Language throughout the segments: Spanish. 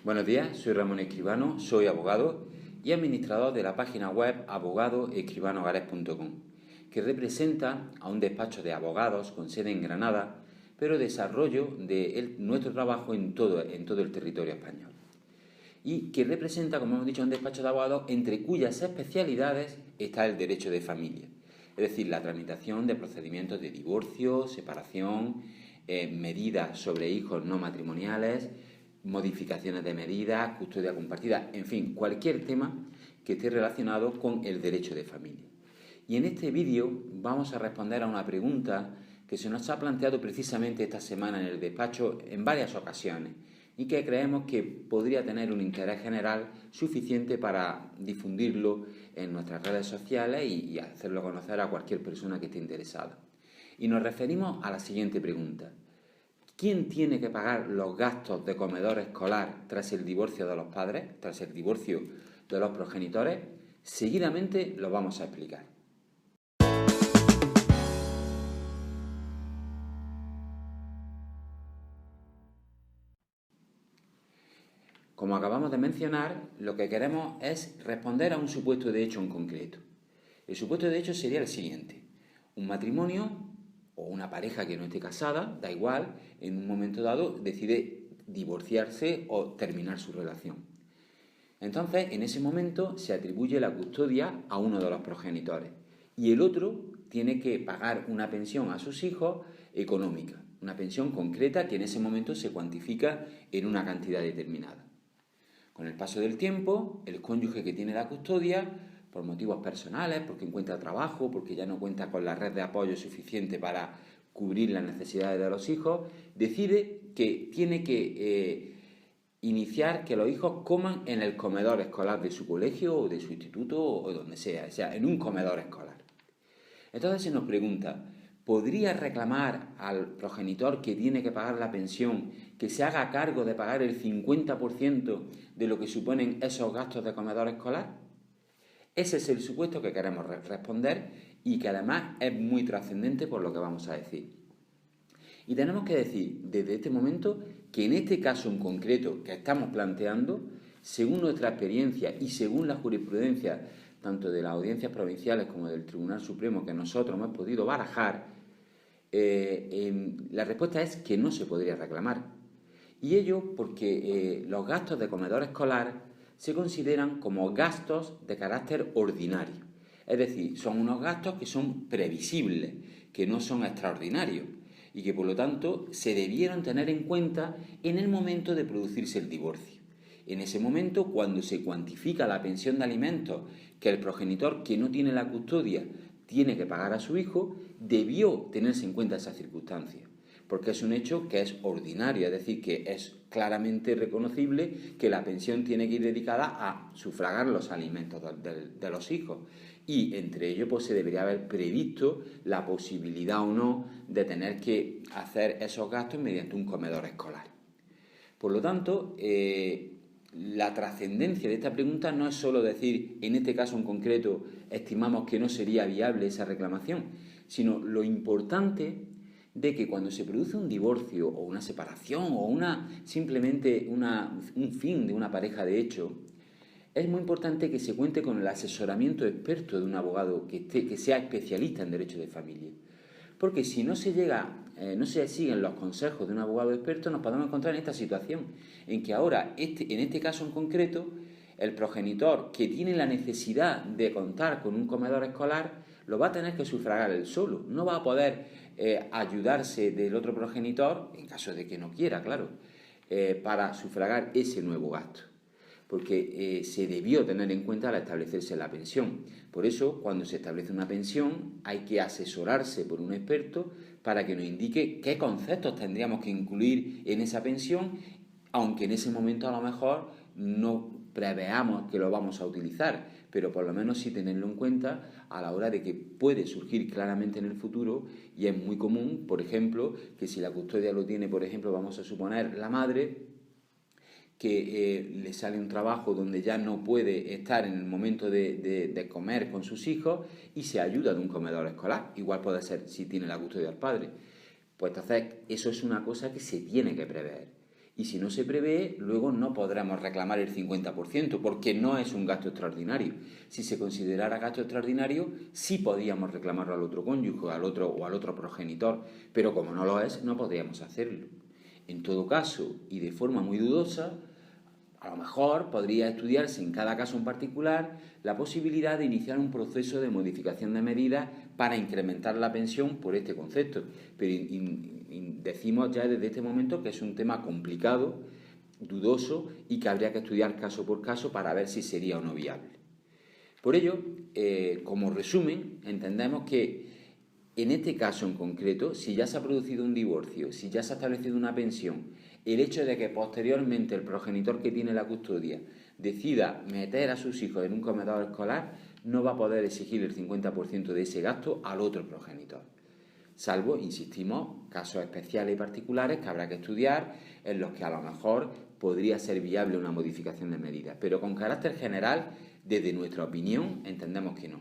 Buenos días, soy Ramón Escribano, soy abogado y administrador de la página web abogadoescribanogares.com, que representa a un despacho de abogados con sede en Granada, pero desarrollo de nuestro trabajo en todo el territorio español. Y que representa, como hemos dicho, un despacho de abogados entre cuyas especialidades está el derecho de familia, es decir, la tramitación de procedimientos de divorcio, separación, medidas sobre hijos no matrimoniales, modificaciones de medidas, custodia compartida, en fin, cualquier tema que esté relacionado con el derecho de familia. Y en este vídeo vamos a responder a una pregunta que se nos ha planteado precisamente esta semana en el despacho en varias ocasiones y que creemos que podría tener un interés general suficiente para difundirlo en nuestras redes sociales y hacerlo conocer a cualquier persona que esté interesada. Y nos referimos a la siguiente pregunta. ¿Quién tiene que pagar los gastos de comedor escolar tras el divorcio de los padres, tras el divorcio de los progenitores? Seguidamente lo vamos a explicar. Como acabamos de mencionar, lo que queremos es responder a un supuesto de hecho en concreto. El supuesto de hecho sería el siguiente. Un matrimonio o una pareja que no esté casada, da igual, en un momento dado decide divorciarse o terminar su relación. Entonces, en ese momento se atribuye la custodia a uno de los progenitores y el otro tiene que pagar una pensión a sus hijos económica, una pensión concreta que en ese momento se cuantifica en una cantidad determinada. Con el paso del tiempo, el cónyuge que tiene la custodia, por motivos personales, porque encuentra trabajo, porque ya no cuenta con la red de apoyo suficiente para cubrir las necesidades de los hijos, decide que tiene que iniciar que los hijos coman en el comedor escolar de su colegio o de su instituto o donde sea, o sea, en un comedor escolar. Entonces se nos pregunta, ¿podría reclamar al progenitor que tiene que pagar la pensión que se haga cargo de pagar el 50% de lo que suponen esos gastos de comedor escolar? Ese es el supuesto que queremos responder y que además es muy trascendente por lo que vamos a decir. Y tenemos que decir desde este momento que en este caso en concreto que estamos planteando, según nuestra experiencia y según la jurisprudencia tanto de las audiencias provinciales como del Tribunal Supremo que nosotros hemos podido barajar, la respuesta es que no se podría reclamar. Y ello porque los gastos de comedor escolar se consideran como gastos de carácter ordinario. Es decir, son unos gastos que son previsibles, que no son extraordinarios y que por lo tanto se debieron tener en cuenta en el momento de producirse el divorcio. En ese momento, cuando se cuantifica la pensión de alimentos que el progenitor que no tiene la custodia tiene que pagar a su hijo, debió tenerse en cuenta esa circunstancia, porque es un hecho que es ordinario, es decir, que es claramente reconocible que la pensión tiene que ir dedicada a sufragar los alimentos de los hijos. Y entre ellos pues, se debería haber previsto la posibilidad o no de tener que hacer esos gastos mediante un comedor escolar. Por lo tanto, la trascendencia de esta pregunta no es solo decir, en este caso en concreto, estimamos que no sería viable esa reclamación, sino lo importante de que cuando se produce un divorcio o una separación o simplemente un fin de una pareja de hecho, es muy importante que se cuente con el asesoramiento experto de un abogado que sea especialista en derecho de familia. Porque si no se siguen los consejos de un abogado experto, nos podemos encontrar en esta situación, en que ahora, en este caso en concreto, el progenitor que tiene la necesidad de contar con un comedor escolar, lo va a tener que sufragar él solo. No va a poder ayudarse del otro progenitor, en caso de que no quiera, claro, para sufragar ese nuevo gasto. Porque se debió tener en cuenta al establecerse la pensión. Por eso, cuando se establece una pensión, hay que asesorarse por un experto para que nos indique qué conceptos tendríamos que incluir en esa pensión, aunque en ese momento a lo mejor no preveamos que lo vamos a utilizar, pero por lo menos sí tenerlo en cuenta a la hora de que puede surgir claramente en el futuro y es muy común, por ejemplo, que si la custodia lo tiene, por ejemplo, vamos a suponer la madre, que le sale un trabajo donde ya no puede estar en el momento de comer con sus hijos y se ayuda de un comedor escolar. Igual puede ser si tiene la custodia del padre. Pues entonces eso es una cosa que se tiene que prever. Y si no se prevé, luego no podremos reclamar el 50%, porque no es un gasto extraordinario. Si se considerara gasto extraordinario, sí podíamos reclamarlo al otro cónyuge, al otro progenitor, pero como no lo es, no podríamos hacerlo. En todo caso, y de forma muy dudosa, a lo mejor podría estudiarse en cada caso en particular la posibilidad de iniciar un proceso de modificación de medidas para incrementar la pensión por este concepto. Pero decimos ya desde este momento que es un tema complicado, dudoso y que habría que estudiar caso por caso para ver si sería o no viable. Por ello, como resumen, entendemos que en este caso en concreto, si ya se ha producido un divorcio, si ya se ha establecido una pensión, el hecho de que posteriormente el progenitor que tiene la custodia decida meter a sus hijos en un comedor escolar, no va a poder exigir el 50% de ese gasto al otro progenitor. Salvo, insistimos, casos especiales y particulares que habrá que estudiar, en los que a lo mejor podría ser viable una modificación de medidas. Pero con carácter general, desde nuestra opinión, entendemos que no.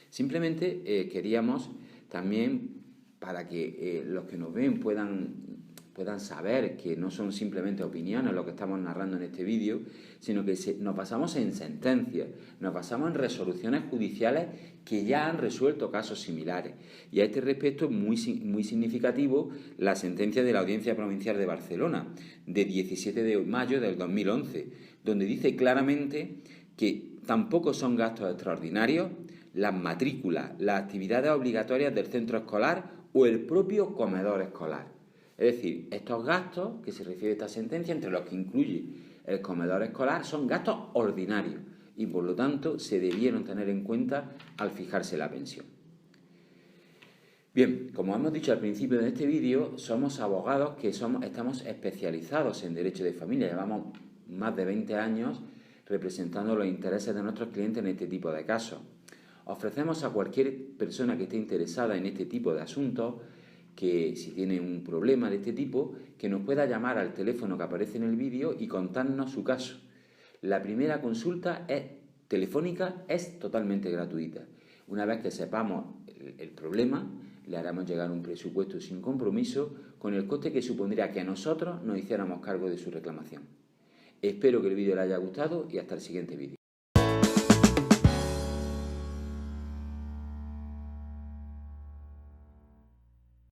Simplemente queríamos también, para que los que nos ven puedan saber que no son simplemente opiniones lo que estamos narrando en este vídeo, sino que nos basamos en sentencias, nos basamos en resoluciones judiciales que ya han resuelto casos similares. Y a este respecto es muy significativo la sentencia de la Audiencia Provincial de Barcelona, de 17 de mayo del 2011, donde dice claramente que tampoco son gastos extraordinarios las matrículas, las actividades obligatorias del centro escolar o el propio comedor escolar. Es decir, estos gastos que se refiere esta sentencia, entre los que incluye el comedor escolar, son gastos ordinarios y por lo tanto se debieron tener en cuenta al fijarse la pensión. Bien, como hemos dicho al principio de este vídeo, somos abogados que estamos especializados en derecho de familia. Llevamos más de 20 años representando los intereses de nuestros clientes en este tipo de casos. Ofrecemos a cualquier persona que esté interesada en este tipo de asuntos, que si tiene un problema de este tipo, que nos pueda llamar al teléfono que aparece en el vídeo y contarnos su caso. La primera consulta telefónica es totalmente gratuita. Una vez que sepamos el problema, le haremos llegar un presupuesto sin compromiso con el coste que supondría que nosotros nos hiciéramos cargo de su reclamación. Espero que el vídeo le haya gustado y hasta el siguiente vídeo.